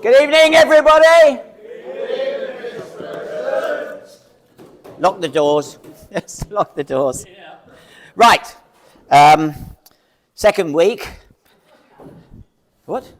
Good evening, everybody. Lock the doors. Yes, lock the doors. Right. Second week. What?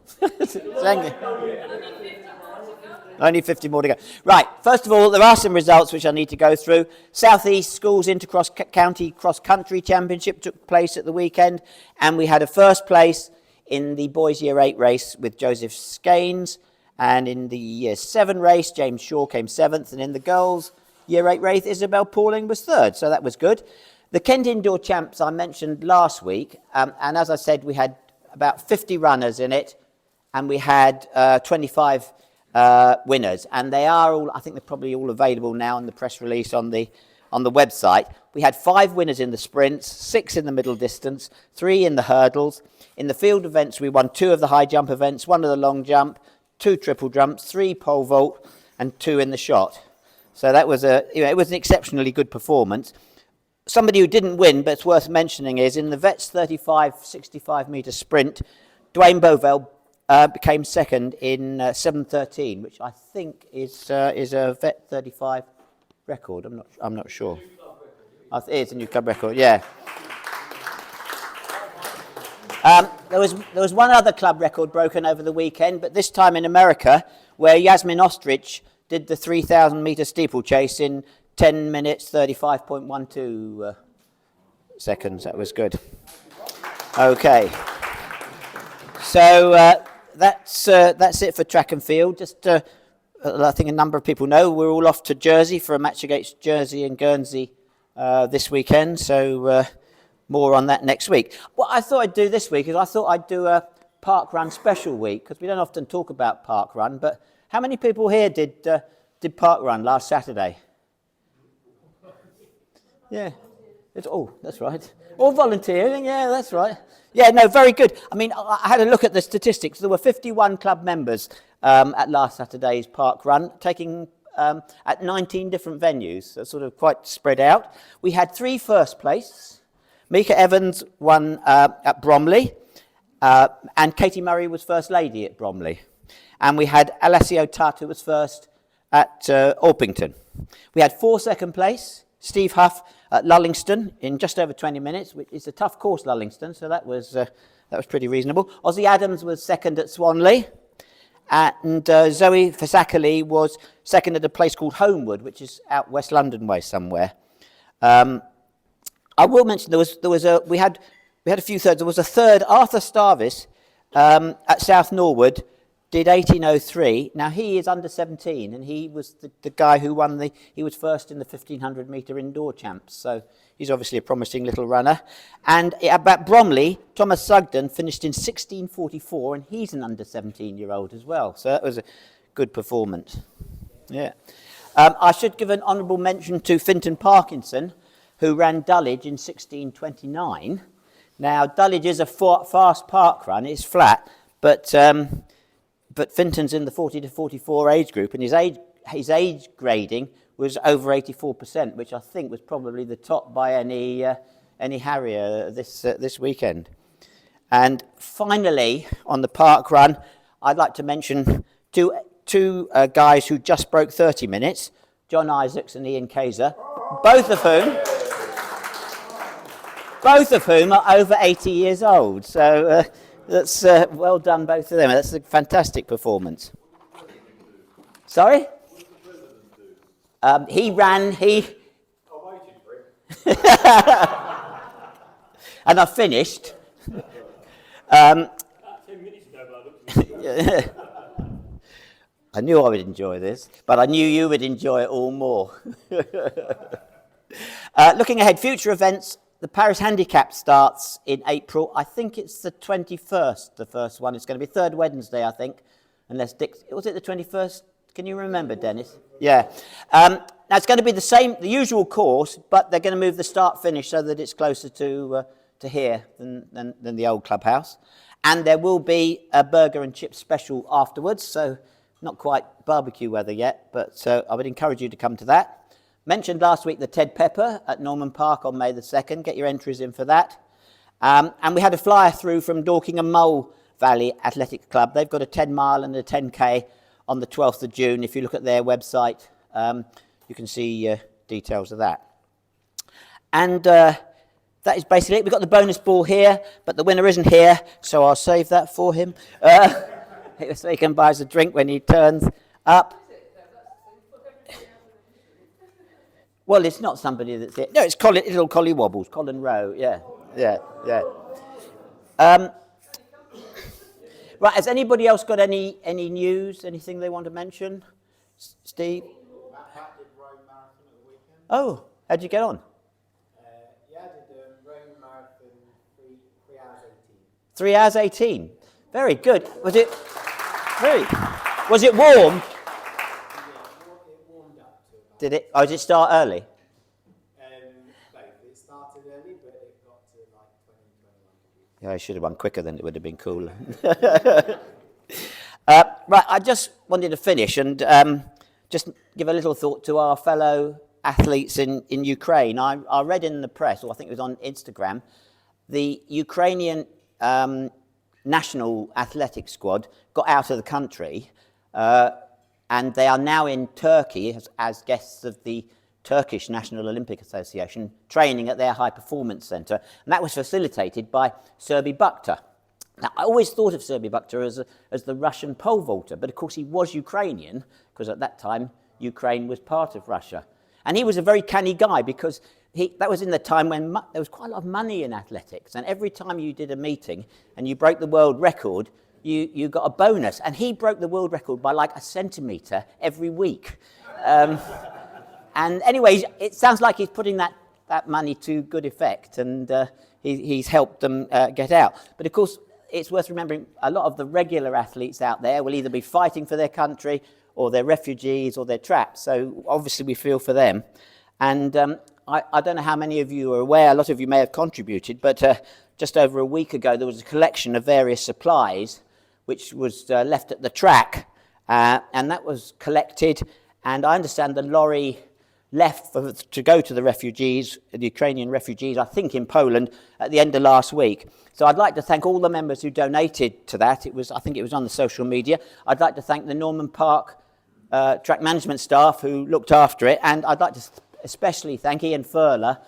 Only 50 more to go. Right, first of all, there are some results which I need to go through. South East Schools Inter-County Cross-Country Championship took place at the weekend, and we had a first place in the Boys Year 8 race with Joseph Scaines, and in the Year 7 race, James Shaw came 7th, and in the Girls Year 8 race, Isabel Pauling was 3rd, so that was good. The Kent Indoor Champs I mentioned last week, and as I said, we had about 50 runners in it, and we had 25 winners, and they are all, I think they're probably all available now in the press release on the website. We had 5 winners in the sprints, 6 in the middle distance, 3 in the hurdles. In the field events, we won 2 of the high jump events, 1 of the long jump, 2 triple jumps, 3 pole vault, and 2 in the shot. So that was it was an exceptionally good performance. Somebody who didn't win, but it's worth mentioning, is in the Vets 65 metre sprint, Dwayne Bovell became second in 7:13, which I think is a Vet 35 record. I'm not sure. It is a new club record. Yeah. There was one other club record broken over the weekend, but this time in America, where Yasmin Ostrich did the 3,000 metre steeplechase in 10 minutes 35.12 seconds. That was good. Okay. So that's it for track and field. Just I think a number of people know we're all off to Jersey for a match against Jersey and Guernsey this weekend. So more on that next week. What I thought I'd do this week is I thought I'd do a park run special week, because we don't often talk about park run. But how many people here did park run last Saturday? Yeah. That's right. All volunteering, yeah, that's right. Yeah, no, very good. I mean, I had a look at the statistics. There were 51 club members at last Saturday's park run, taking at 19 different venues, so sort of quite spread out. We had 3 first place. Mika Evans won at Bromley, and Katie Murray was first lady at Bromley. And we had Alessio Tutt, who was first at Orpington. We had 4 second place. Steve Huff at Lullingston in just over 20 minutes, which is a tough course, Lullingston, so that was pretty reasonable. Ozzy Adams was second at Swanley, and Zoe Fasakali was second at a place called Homewood, which is out West London way somewhere. I will mention we had a few thirds. There was a third, Arthur Starvis at South Norwood, did 18:03. Now he is under 17, and he was the guy who won he was first in the 1500 metre indoor champs. So he's obviously a promising little runner. And at Bromley, Thomas Sugden finished in 16:44, and he's an under 17-year-old as well. So that was a good performance. Yeah. I should give an honourable mention to Finton Parkinson, who ran Dulwich in 16:29. Now Dulwich is a fast park run; it's flat, but Finton's in the 40 to 44 age group, and his age grading was over 84%, which I think was probably the top by any Harrier this weekend. And finally, on the park run, I'd like to mention two guys who just broke 30 minutes, John Isaacs and Ian Kaiser, both of whom are over 80 years old. So that's well done, both of them. That's a fantastic performance. Sorry? He ran. I'm waiting for it. And I finished. 10 minutes ago, I knew I would enjoy this, but I knew you would enjoy it all more. Looking ahead, future events. The Paris Handicap starts in April. I think it's the 21st, the first one. It's going to be third Wednesday, I think. Unless was it the 21st? Can you remember, Dennis? Yeah. Now, it's going to be the usual course, but they're going to move the start-finish so that it's closer to here than the old clubhouse. And there will be a burger and chip special afterwards, so not quite barbecue weather yet, but I would encourage you to come to that. Mentioned last week the Ted Pepper at Norman Park on May the 2nd. Get your entries in for that. And we had a flyer through from Dorking and Mull Valley Athletic Club. They've got a 10 mile and a 10k on the 12th of June. If you look at their website, you can see details of that. And that is basically it. We've got the bonus ball here, but the winner isn't here, so I'll save that for him. So he can buy us a drink when he turns up. Well, it's not somebody that's here. No, it's little Collie Wobbles, Colin Rowe. Yeah. Right, has anybody else got any news, anything they want to mention? Steve? Matt did Rome Marathon at the weekend. Oh, how'd you get on? Yeah, I did Rome Marathon 3 hours 18. 3 hours 18. Very good. Was it warm? Yeah, it warmed up to about. Did it? Oh, did it start early? Both. It started early, but it got to like 20, 21 degrees. Yeah, I should have run quicker, then it would have been cooler. Right, I just wanted to finish and just give a little thought to our fellow athletes in Ukraine. I read in the press, or I think it was on Instagram, the Ukrainian national athletic squad got out of the country and they are now in Turkey as guests of the Turkish National Olympic Association, training at their high performance centre, and that was facilitated by Serbi Bukta. Now, I always thought of Serbi Bukta as the Russian pole vaulter, but of course he was Ukrainian, because at that time Ukraine was part of Russia. And he was a very canny guy, because that was in the time when there was quite a lot of money in athletics, and every time you did a meeting and you broke the world record, you got a bonus. And he broke the world record by like a centimetre every week. And anyway, it sounds like he's putting that money to good effect, and he's helped them get out. But of course, it's worth remembering a lot of the regular athletes out there will either be fighting for their country, or they're refugees, or they're trapped. So obviously we feel for them. And I don't know how many of you are aware, a lot of you may have contributed, but just over a week ago there was a collection of various supplies which was left at the track, and that was collected, and I understand the lorry left to go to the refugees, the Ukrainian refugees, I think in Poland, at the end of last week. So I'd like to thank all the members who donated to that. I think it was on the social media. I'd like to thank the Norman Park track management staff who looked after it, and I'd like to especially thank Ian Furler,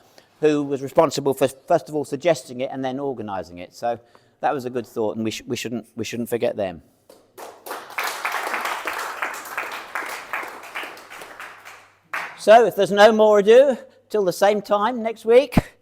who was responsible for, first of all, suggesting it and then organising it. So that was a good thought, and we shouldn't forget them. So if there's no more ado, till the same time next week,